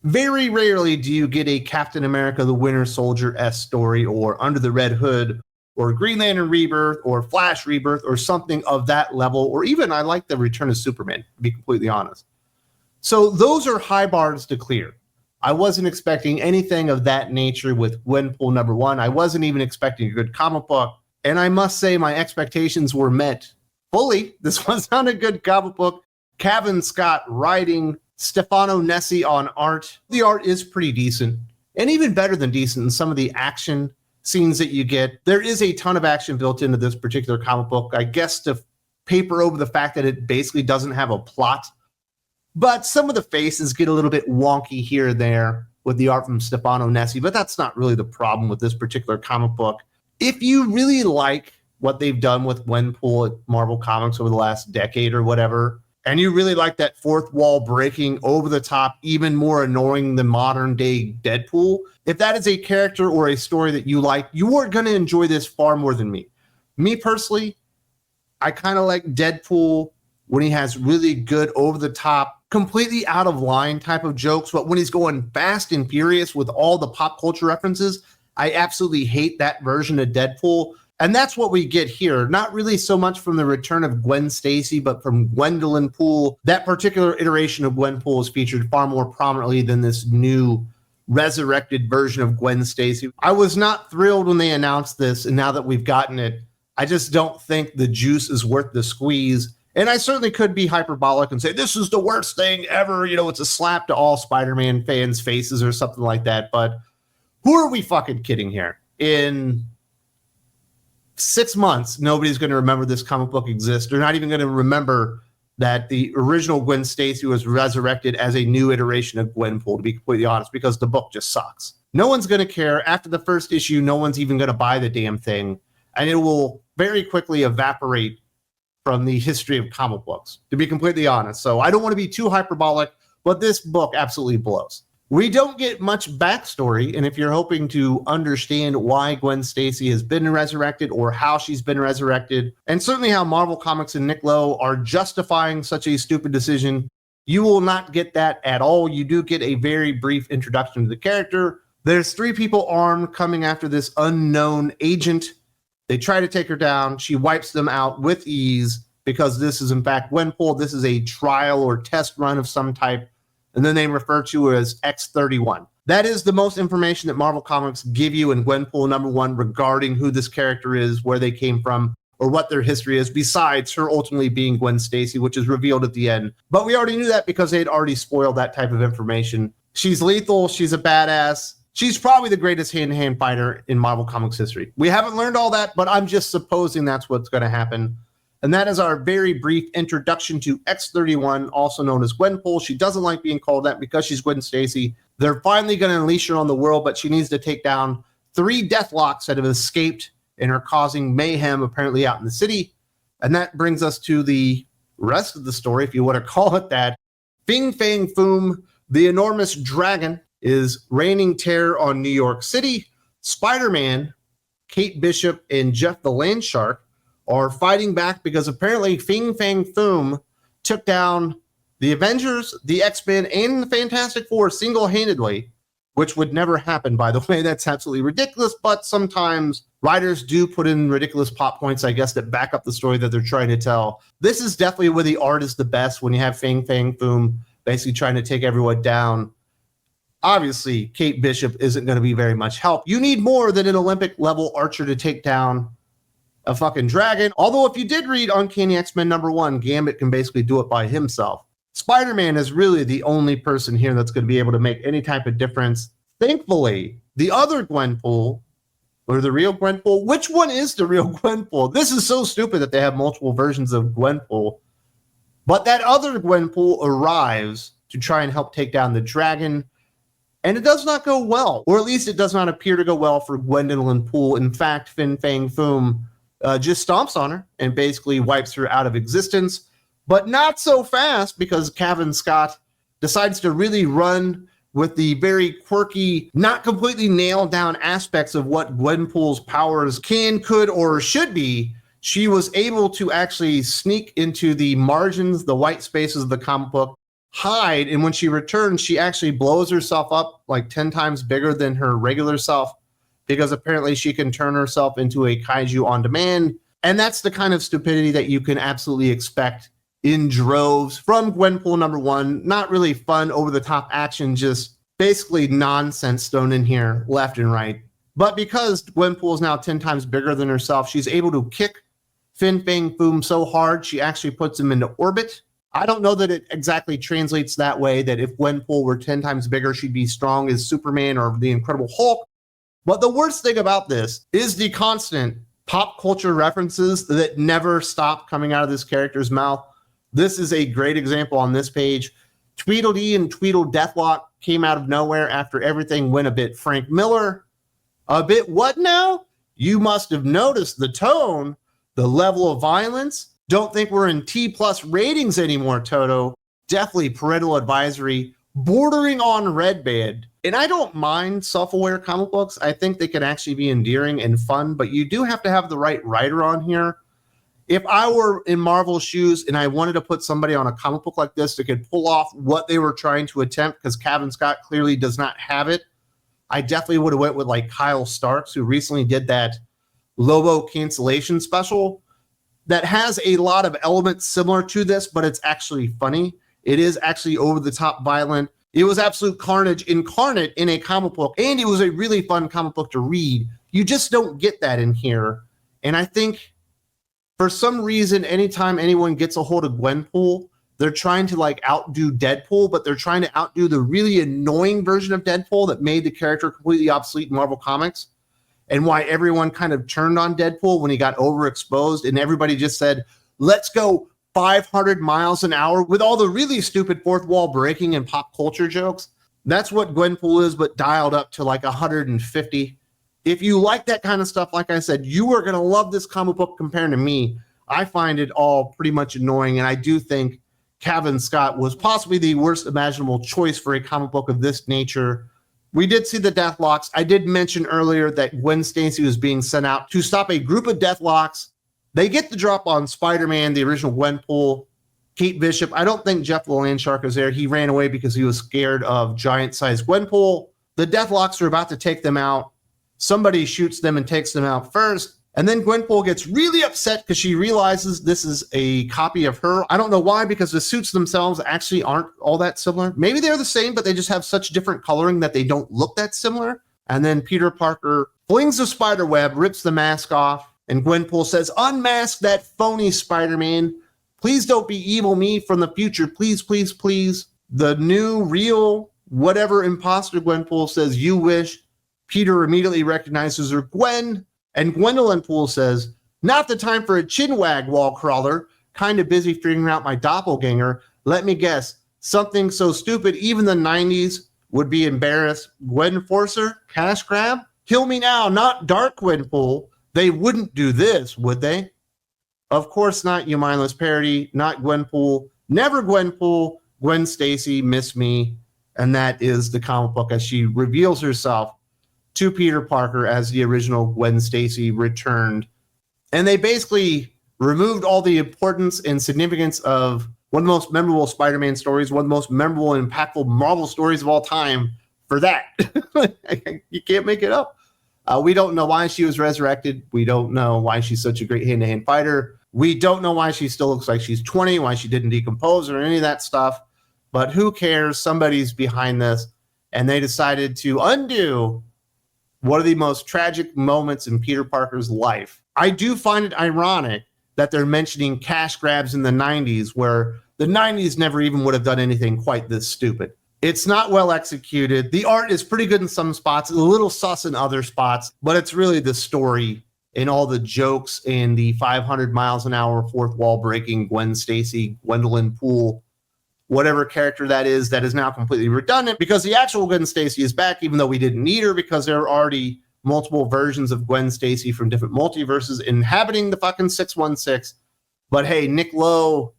Very rarely do you get a Captain America the Winter Soldier-esque story, or Under the Red Hood, or Green Lantern Rebirth, or Flash Rebirth, or something of that level, or even I like the Return of Superman, to be completely honest. So those are high bars to clear. I wasn't expecting anything of that nature with Gwenpool #1. I wasn't even expecting a good comic book. And I must say my expectations were met fully. This was not a good comic book. Cavan Scott writing, Stefano Nessi on art. The art is pretty decent, and even better than decent in some of the action scenes that you get. There is a ton of action built into this particular comic book, I guess to paper over the fact that it basically doesn't have a plot. But some of the faces get a little bit wonky here and there with the art from Stefano Nessi, but that's not really the problem with this particular comic book. If you really like what they've done with Gwenpool at Marvel Comics over the last decade or whatever, and you really like that fourth wall breaking, over the top, even more annoying than modern day Deadpool, if that is a character or a story that you like, you are going to enjoy this far more than me. Me personally, I kind of like Deadpool when he has really good over the top, completely out of line type of jokes, but when he's going fast and furious with all the pop culture references, I absolutely hate that version of Deadpool. And that's what we get here. Not really so much from the return of Gwen Stacy, but from Gwendolyn Poole. That particular iteration of Gwenpool is featured far more prominently than this new resurrected version of Gwen Stacy. I was not thrilled when they announced this, and now that we've gotten it, I just don't think the juice is worth the squeeze. And I certainly could be hyperbolic and say, this is the worst thing ever. You know, it's a slap to all Spider-Man fans' faces or something like that. But who are we fucking kidding here? In 6 months, nobody's going to remember this comic book exists. They're not even going to remember that the original Gwen Stacy was resurrected as a new iteration of Gwenpool, to be completely honest, because the book just sucks. No one's going to care. After the first issue, no one's even going to buy the damn thing. And it will very quickly evaporate from the history of comic books, to be completely honest. So I don't want to be too hyperbolic, but this book absolutely blows. We don't get much backstory, and if you're hoping to understand why Gwen Stacy has been resurrected or how she's been resurrected, and certainly how Marvel Comics and Nick Lowe are justifying such a stupid decision, you will not get that at all. You do get a very brief introduction to the character. There's 3 people armed coming after this unknown agent. They try to take her down. She wipes them out with ease because this is, in fact, Gwenpool. This is a trial or test run of some type. And then they refer to her as X-31. That is the most information that Marvel Comics give you in Gwenpool #1 regarding who this character is, where they came from, or what their history is, besides her ultimately being Gwen Stacy, which is revealed at the end. But we already knew that because they had already spoiled that type of information. She's lethal. She's a badass. She's probably the greatest hand-to-hand fighter in Marvel Comics history. We haven't learned all that, but I'm just supposing that's what's going to happen. And that is our very brief introduction to X-31, also known as Gwenpool. She doesn't like being called that because she's Gwen Stacy. They're finally going to unleash her on the world, but she needs to take down 3 Deathlocks that have escaped and are causing mayhem apparently out in the city. And that brings us to the rest of the story, if you want to call it that. Fing Fang Foom, the enormous dragon, is raining terror on New York City. Spider-Man, Kate Bishop, and Jeff the Land Shark are fighting back because apparently Fing Fang Foom took down the Avengers, the X-Men, and the Fantastic Four single-handedly, which would never happen, by the way. That's absolutely ridiculous, but sometimes writers do put in ridiculous plot points, I guess, that back up the story that they're trying to tell. This is definitely where the art is the best, when you have Fing Fang Foom basically trying to take everyone down. Obviously, Kate Bishop isn't going to be very much help. You need more than an Olympic-level archer to take down a fucking dragon. Although if you did read Uncanny X-Men #1, Gambit can basically do it by himself. Spider-Man is really the only person here that's going to be able to make any type of difference. Thankfully, the other Gwenpool, or the real Gwenpool, which one is the real Gwenpool? This is so stupid that they have multiple versions of Gwenpool. But that other Gwenpool arrives to try and help take down the dragon, and it does not go well, or at least it does not appear to go well for Gwendolyn Poole. In fact, Fin Fang Foom just stomps on her and basically wipes her out of existence, but not so fast, because Cavan Scott decides to really run with the very quirky, not completely nailed down aspects of what Gwenpool's powers can, could, or should be. She was able to actually sneak into the margins, the white spaces of the comic book, hide, and when she returns, she actually blows herself up like 10 times bigger than her regular self, because apparently she can turn herself into a kaiju on demand. And that's the kind of stupidity that you can absolutely expect in droves from Gwenpool #1. Not really fun, over-the-top action, just basically nonsense thrown in here left and right. But because Gwenpool is now 10 times bigger than herself, she's able to kick Fin Fang Foom so hard she actually puts him into orbit. I don't know that it exactly translates that way, that if Gwenpool were 10 times bigger, she'd be strong as Superman or the Incredible Hulk. But the worst thing about this is the constant pop culture references that never stop coming out of this character's mouth. This is a great example on this page. Tweedledee and Tweedle Deathlock came out of nowhere after everything went a bit Frank Miller. A bit what now? You must have noticed the tone, the level of violence. Don't think we're in T+ ratings anymore, Toto. Definitely parental advisory, bordering on red band. And I don't mind self-aware comic books. I think they can actually be endearing and fun, but you do have to have the right writer on here. If I were in Marvel's shoes and I wanted to put somebody on a comic book like this that could pull off what they were trying to attempt, because Cavan Scott clearly does not have it, I definitely would have went with like Kyle Starks, who recently did that Lobo cancellation special that has a lot of elements similar to this, but it's actually funny. It is actually over-the-top violent. It was absolute carnage incarnate in a comic book, and it was a really fun comic book to read. You just don't get that in here. And I think for some reason, anytime anyone gets a hold of Gwenpool, they're trying to like outdo Deadpool, but they're trying to outdo the really annoying version of Deadpool that made the character completely obsolete in Marvel Comics, and why everyone kind of turned on Deadpool when he got overexposed, and everybody just said, let's go 500 miles an hour with all the really stupid fourth wall breaking and pop culture jokes. That's what Gwenpool is, but dialed up to like 150. If you like that kind of stuff, like I said, you are going to love this comic book compared to me. I find it all pretty much annoying, and I do think Cavan Scott was possibly the worst imaginable choice for a comic book of this nature. We did see the Deathlocks. I did mention earlier that Gwen Stacy was being sent out to stop a group of Deathlocks. They get the drop on Spider-Man, the original Gwenpool, Kate Bishop. I don't think Jeff the Landshark was there. He ran away because he was scared of giant-sized Gwenpool. The Deathlocks are about to take them out. Somebody shoots them and takes them out first. And then Gwenpool gets really upset because she realizes this is a copy of her. I don't know why, because the suits themselves actually aren't all that similar. Maybe they're the same, but they just have such different coloring that they don't look that similar. And then Peter Parker flings the spider web, rips the mask off, and Gwenpool says, unmask that phony Spider-Man. Please don't be evil me from the future. Please, please, please. The new, real, whatever imposter Gwenpool says, you wish. Peter immediately recognizes her, Gwen. And Gwendolyn Poole says, not the time for a chinwag, wall crawler. Kind of busy figuring out my doppelganger. Let me guess, something so stupid even the 90s would be embarrassed. Gwen Forcer? Cash grab? Kill me now, not Dark Gwenpool. They wouldn't do this, would they? Of course not, you mindless parody. Not Gwenpool. Never Gwenpool. Gwen Stacy, miss me. And that is the comic book as she reveals herself to Peter Parker as the original Gwen Stacy returned. And they basically removed all the importance and significance of one of the most memorable Spider-Man stories, one of the most memorable and impactful Marvel stories of all time for that. You can't make it up. We don't know why she was resurrected. We don't know why she's such a great hand-to-hand fighter. We don't know why she still looks like she's 20, why she didn't decompose or any of that stuff. But who cares? Somebody's behind this. And they decided to undo one of the most tragic moments in Peter Parker's life. I do find it ironic that they're mentioning cash grabs in the 90s, where the 90s never even would have done anything quite this stupid. It's not well executed. The art is pretty good in some spots, a little sus in other spots, but it's really the story and all the jokes and the 500 miles an hour fourth wall breaking Gwen Stacy, Gwendolyn Poole, whatever character that is now completely redundant, because the actual Gwen Stacy is back, even though we didn't need her, because there are already multiple versions of Gwen Stacy from different multiverses inhabiting the fucking 616. But hey, Nick Lowe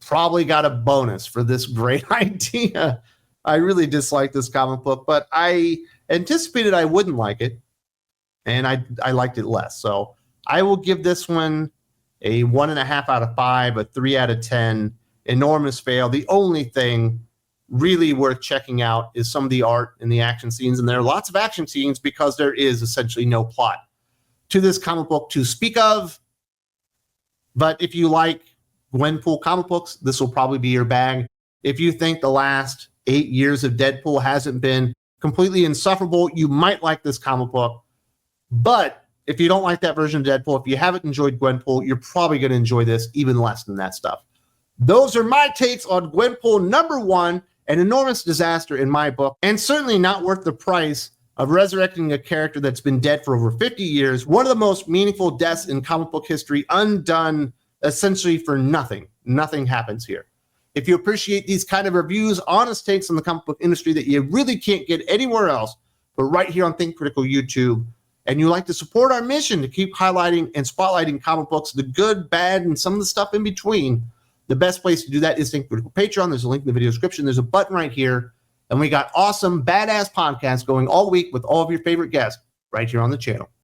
probably got a bonus for this great idea. I really dislike this comic book, but I anticipated I wouldn't like it, and I liked it less. So I will give this one a 1.5 out of 5, a 3 out of 10. Enormous fail. The only thing really worth checking out is some of the art and the action scenes. And there are lots of action scenes because there is essentially no plot to this comic book to speak of. But if you like Gwenpool comic books, this will probably be your bag. If you think the last 8 years of Deadpool hasn't been completely insufferable, you might like this comic book. But if you don't like that version of Deadpool, if you haven't enjoyed Gwenpool, you're probably going to enjoy this even less than that stuff. Those are my takes on Gwenpool #1, an enormous disaster in my book, and certainly not worth the price of resurrecting a character that's been dead for over 50 years, one of the most meaningful deaths in comic book history, undone essentially for nothing. Nothing happens here. If you appreciate these kind of reviews, honest takes on the comic book industry that you really can't get anywhere else, but right here on Think Critical YouTube, and you like to support our mission to keep highlighting and spotlighting comic books, the good, bad, and some of the stuff in between, the best place to do that is Think Critical Patreon. There's a link in the video description. There's a button right here. And we got awesome, badass podcasts going all week with all of your favorite guests right here on the channel.